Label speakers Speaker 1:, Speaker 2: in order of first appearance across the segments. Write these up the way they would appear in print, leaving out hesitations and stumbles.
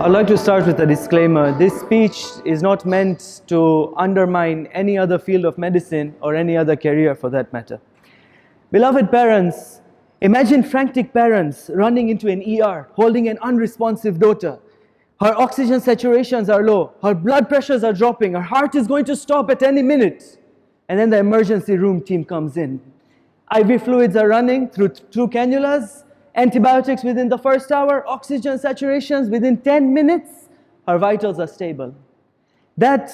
Speaker 1: I'd like to start with a disclaimer. This speech is not meant to undermine any other field of medicine or any other career for that matter. Beloved parents, imagine frantic parents running into an ER, holding an unresponsive daughter. Her oxygen saturations are low, her blood pressures are dropping, her heart is going to stop at any minute. And then the emergency room team comes in. IV fluids are running through 2 cannulas, antibiotics within the first hour, oxygen saturations within 10 minutes, her vitals are stable. That,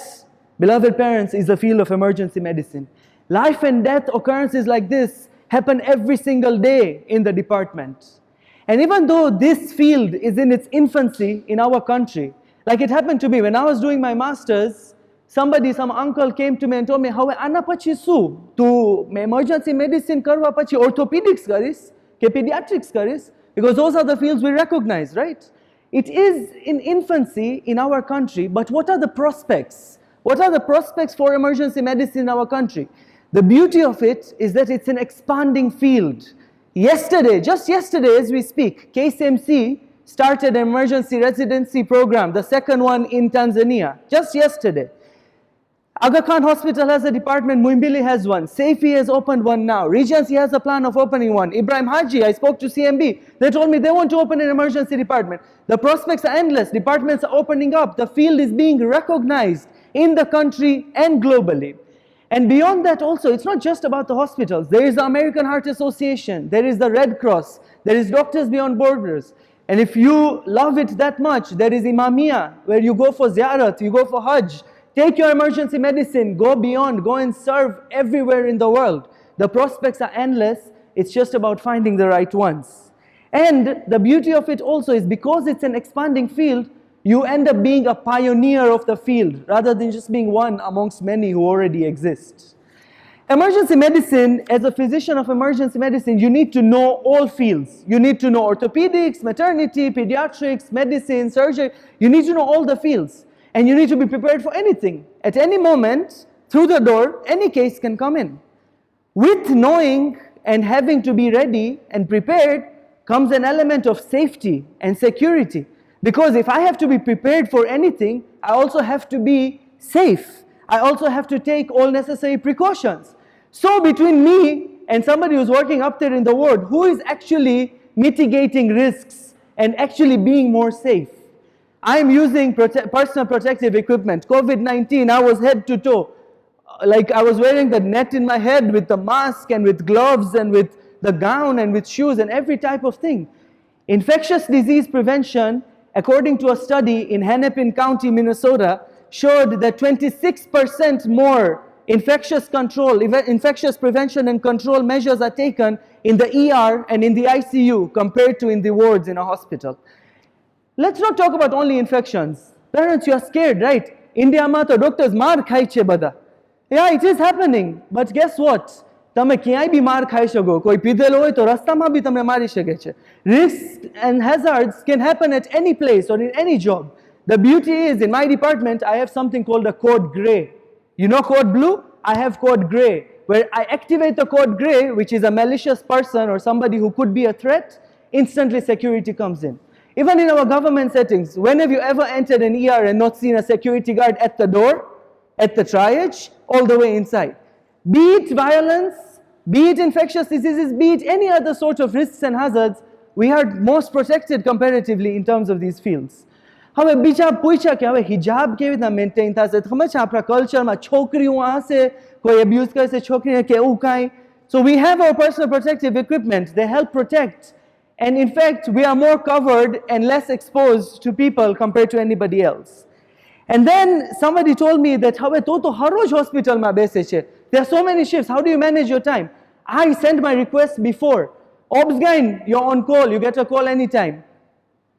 Speaker 1: beloved parents, is the field of emergency medicine. Life and death occurrences like this happen every single day in the department. And even though this field is in its infancy in our country, like it happened to me when I was doing my master's, some uncle came to me and told me, "How ana pachi su, tu emergency medicine karva pachi orthopedics karis, ke pediatrics karis," because those are the fields we recognize, right? It is in infancy in our country, but what are the prospects? What are the prospects for emergency medicine in our country? The beauty of it is that it's an expanding field. Yesterday, just yesterday as we speak, KSMC started an emergency residency program, the second one in Tanzania, just yesterday. Aga Khan Hospital has a department, Muimbili has one, Saifi has opened one now, Regency has a plan of opening one, Ibrahim Haji, I spoke to CMB, they told me they want to open an emergency department. The prospects are endless, departments are opening up, the field is being recognized in the country and globally. And beyond that also, it's not just about the hospitals. There is the American Heart Association, there is the Red Cross, there is Doctors Beyond Borders. And if you love it that much, there is Imamia, where you go for ziyarat, you go for Hajj. Take your emergency medicine, go beyond, go and serve everywhere in the world. The prospects are endless, it's just about finding the right ones. And the beauty of it also is because it's an expanding field, you end up being a pioneer of the field rather than just being one amongst many who already exist. Emergency medicine, as a physician of emergency medicine, you need to know all fields. You need to know orthopedics, maternity, pediatrics, medicine, surgery. You need to know all the fields. And you need to be prepared for anything. At any moment, through the door, any case can come in. With knowing and having to be ready and prepared comes an element of safety and security. Because if I have to be prepared for anything, I also have to be safe. I also have to take all necessary precautions. So between me and somebody who's working up there in the ward, who is actually mitigating risks and actually being more safe? I'm using personal protective equipment. COVID-19, I was head to toe. Like I was wearing the net in my head with the mask and with gloves and with the gown and with shoes and every type of thing. Infectious disease prevention, according to a study in Hennepin County, Minnesota, showed that 26% more infectious prevention and control measures are taken in the ER and in the ICU compared to in the wards in a hospital. Let's not talk about only infections. Parents, you are scared, right? India ma to doctors maar khai che bada. Yeah, it is happening. But guess what? Tame kyai bhi maar khai shago. Koi pidel hoy to rasta ma bhi tamne mari shake che. Risks and hazards can happen at any place or in any job. The beauty is, in my department, I have something called a code gray. You know code blue? I have code gray, where I activate the code gray, which is a malicious person or somebody who could be a threat, instantly security comes in. Even in our government settings, when have you ever entered an ER and not seen a security guard at the door, at the triage, all the way inside? Be it violence, be it infectious diseases, be it any other sort of risks and hazards, we are most protected comparatively in terms of these fields. હવે બીજા પૂછ્યા કે હવે હિજાબ કેવી રીતના maintain થશે ખબર છે આપણા કલ્ચરમાં છોકરીઓ હશે કોઈ અબ્યુઝ કરશે છોકરીને કે એવું કાંઈ So we have our personal protective equipment, they help protect. And in fact, we are more covered and less exposed to people compared to anybody else. And then somebody told me that, "Have to haroj hospital ma bese che. There are so many shifts, how do you manage your time?" I send my request before. Obsgyn, you're on call, you get a call anytime.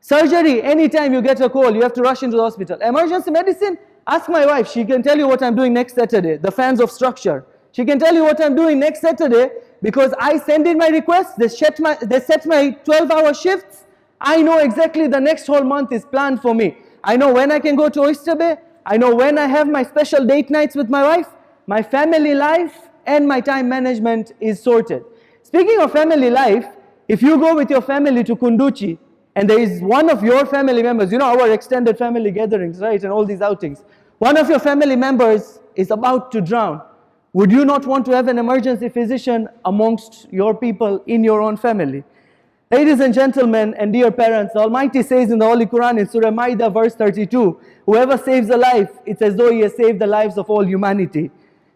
Speaker 1: Surgery, anytime you get a call, you have to rush into the hospital. Emergency medicine, ask my wife, she can tell you what I'm doing next Saturday, the fans of structure. She can tell you what I'm doing next Saturday because I send in my requests, they set my 12-hour shifts. I know exactly the next whole month is planned for me. I know when I can go to Oyster Bay, I know when I have my special date nights with my wife, my family life and my time management is sorted. Speaking of family life, if you go with your family to Kunduchi, and there is one of your family members, you know our extended family gatherings, right, and all these outings, one of your family members is about to drown, would you not want to have an emergency physician amongst your people in your own family? Ladies and gentlemen and dear parents, the Almighty says in the Holy Quran in Surah Ma'idah verse 32, whoever saves a life, it's as though he has saved the lives of all humanity.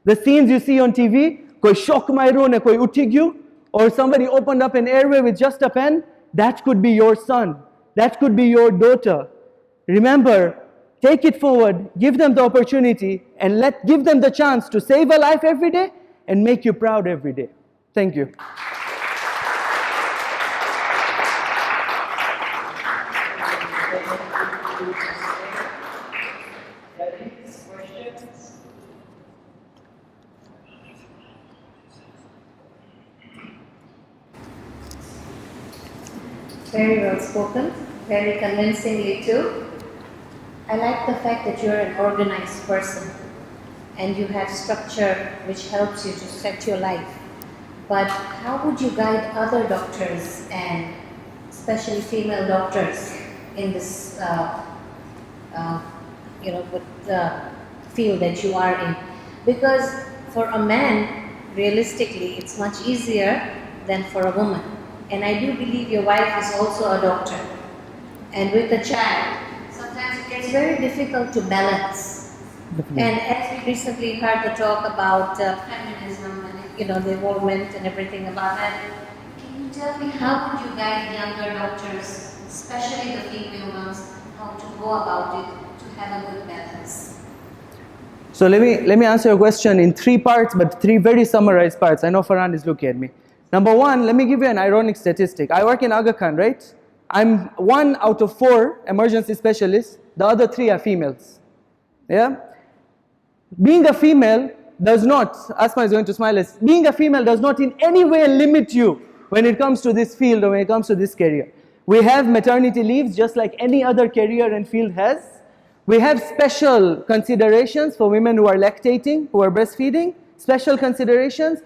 Speaker 1: The scenes you see on TV, koi shock mairu ne koi uthi gyu, or somebody opened up an airway with just a pen, that could be your son, that could be your daughter. Remember, take it forward, give them the opportunity, and give them the chance to save a life every day and make you proud every day. Thank you.
Speaker 2: Very well spoken, very convincingly too. I like the fact that you're an organized person and you have structure which helps you to set your life. But how would you guide other doctors and especially female doctors in this, with the field that you are in? Because for a man, realistically, it's much easier than for a woman. And I do believe your wife is also a doctor. And with a child, sometimes it gets very difficult to balance. Definitely. And as we recently heard the talk about feminism and the involvement and everything about that, can you tell me how would you guide younger doctors, especially the female ones, how to go about it to have a good balance?
Speaker 1: So let me answer your question in 3 parts, but 3 very summarized parts. I know Farhan is looking at me. Number 1, let me give you an ironic statistic. I work in Aga Khan, right? I'm 1 out of 4 emergency specialists. The other 3 are females. Yeah? Being a female does not, Asma is going to smile, being a female does not in any way limit you when it comes to this field or when it comes to this career. We have maternity leaves just like any other career and field has. We have special considerations for women who are lactating, who are breastfeeding, special considerations.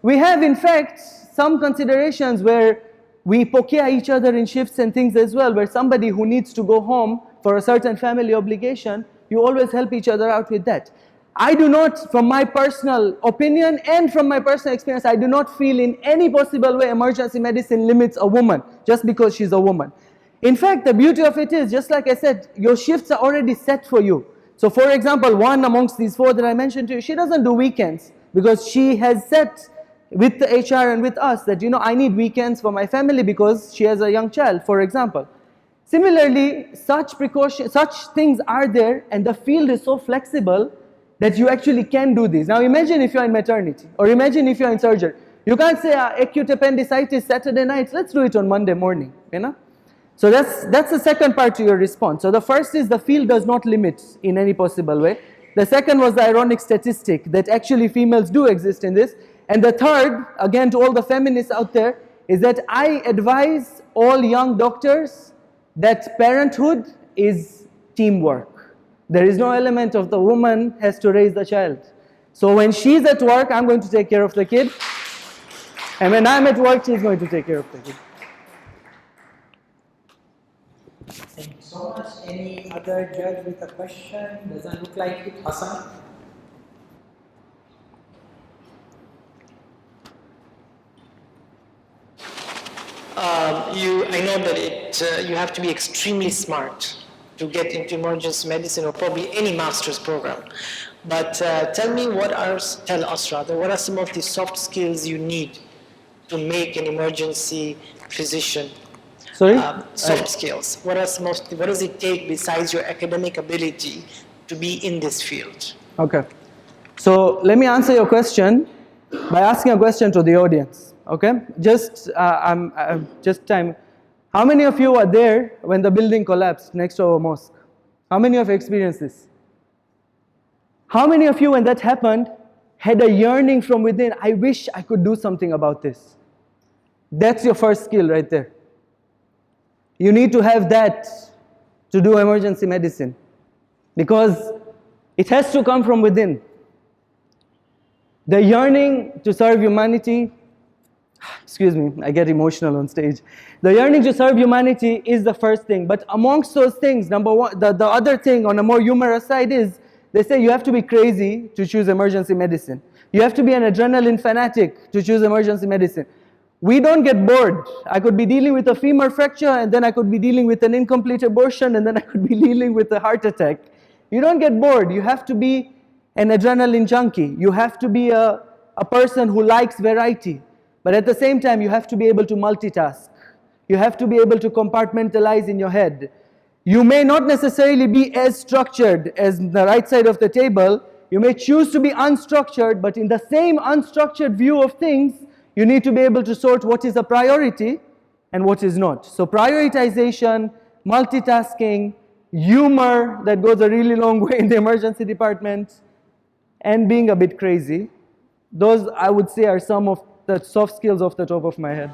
Speaker 1: We have, in fact, some considerations where we pokea each other in shifts and things as well, where somebody who needs to go home for a certain family obligation, you always help each other out with that. I do not, from my personal opinion and from my personal experience, I do not feel in any possible way emergency medicine limits a woman just because she's a woman. In fact, the beauty of it is, just like I said, your shifts are already set for you. So for example, one amongst these 4 that I mentioned to you, she doesn't do weekends because she has set with the HR and with us that, I need weekends for my family because she has a young child, for example. Similarly, such things are there, and the field is so flexible that you actually can do these. Now imagine if you're in maternity, or imagine if you're in surgery. You can't say acute appendicitis Saturday night, let's do it on Monday morning, So that's the second part to your response. So the first is the field does not limit in any possible way. The second was the ironic statistic that actually females do exist in this. And the third, again to all the feminists out there, is that I advise all young doctors that parenthood is teamwork. There is no element of the woman has to raise the child. So when she's at work, I'm going to take care of the kid. And when I'm at work, she's going to take care of the kid.
Speaker 3: Thank you so much. Any other judge with a question? Doesn't look like it. Hassan?
Speaker 4: I know that you have to be extremely smart to get into emergency medicine or probably any master's program. But tell us what are some of the soft skills you need to make an emergency physician?
Speaker 1: Sorry?
Speaker 4: Soft skills. What does it take besides your academic ability to be in this field?
Speaker 1: Okay. So let me answer your question by asking a question to the audience. Okay? Just time. How many of you were there when the building collapsed next to our mosque? How many of you experienced this? How many of you, when that happened, had a yearning from within, I wish I could do something about this? That's your first skill right there. You need to have that to do emergency medicine, because it has to come from within. The yearning to serve humanity excuse me, I get emotional on stage. The yearning to serve humanity is the first thing. But amongst those things, number one, the other thing on a more humorous side is, they say you have to be crazy to choose emergency medicine. You have to be an adrenaline fanatic to choose emergency medicine. We don't get bored. I could be dealing with a femur fracture, and then I could be dealing with an incomplete abortion, and then I could be dealing with a heart attack. You don't get bored. You have to be an adrenaline junkie. You have to be a person who likes variety. But at the same time, you have to be able to multitask. You have to be able to compartmentalize in your head. You may not necessarily be as structured as the right side of the table. You may choose to be unstructured, but in the same unstructured view of things, you need to be able to sort what is a priority and what is not. So prioritization, multitasking, humor that goes a really long way in the emergency department, and being a bit crazy. Those, I would say, are some of the soft skills off the top of my head.